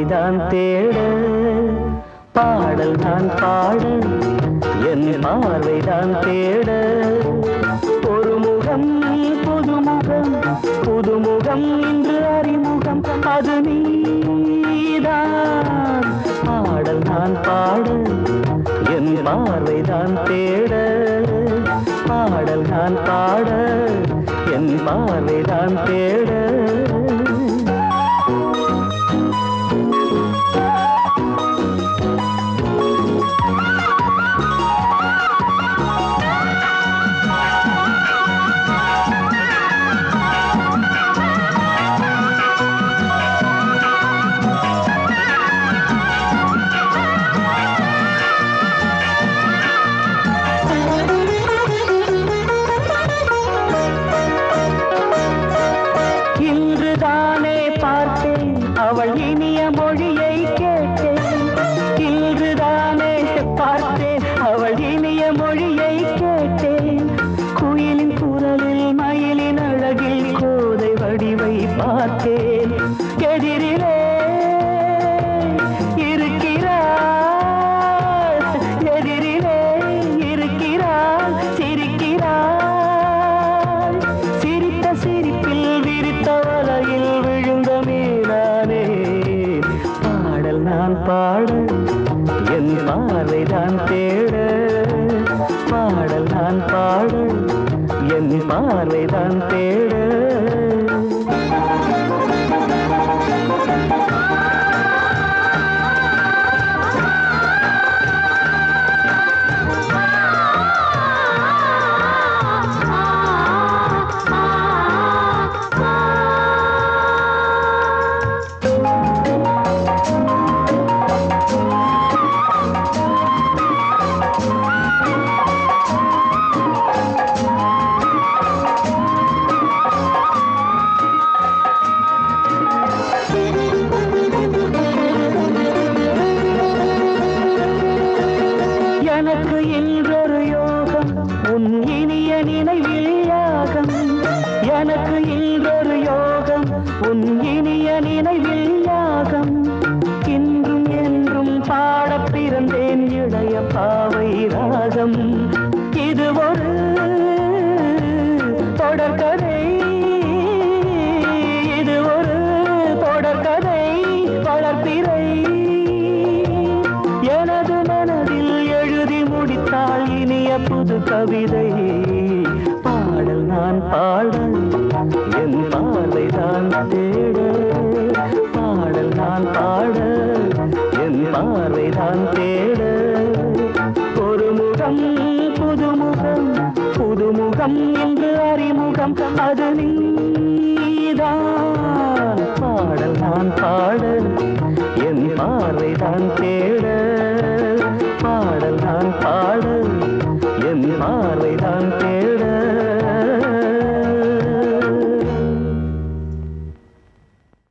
பார்வைதான் தேட பாடல் நான் பாட என் பார்வைதான் தேட ஒரு முகம் புதுமுகம் புதுமுகம் இன்று அறிமுகம் அது நீதான் பாடல் நான் பாட என் பார்வைதான் தேட பாடல் நான் பாட என் பார்வைதான் தேட அவள் இனிய மொழியை கேட்டேன் இன்றுதானே பார்த்தேன் அவள் இனிய மொழியை கேட்டேன் குயிலின் குரலில் மயிலின் அழகில் கோதை வடிவை பார்த்தேன் எதிரிலே இருக்கிறாள் எதிரிலே இருக்கிறாள் சிரிக்கிறாள் சிரித்த சிரிப்பில் விரித்த வலையில் விழுந்த மீனானே பாடல் நான் பாட என் பார்வைதான் தேட பாடல் நான் பாட என் பார்வைதான் தேட எனக்கு இன்றொரு யோகம் உன் இனிய நினைவில் யாகம் எனக்கு இன்றொரு யோகம் உன் இனிய நினைவில் யாகம் இன்றும் என்றும் பாடப் பிறந்தேன் இளைய பாவை ராகம் இது ஒரு தொடர்கதை இது ஒரு தொடர்கதை வளர்ப்பிறை எனது மனதில் எழுதி முடித்தாள் இனிய புது கவிதை பாடல் நான் பாட என் பார்வைதான் தேட பாடல் நான் பாட என் பார்வைதான் தேட ஒரு முகம் புதுமுகம் புதுமுகம் இன்று அறிமுகம் அது நீதான் பாடல் நான் பாட என் பார்வைதான் தேட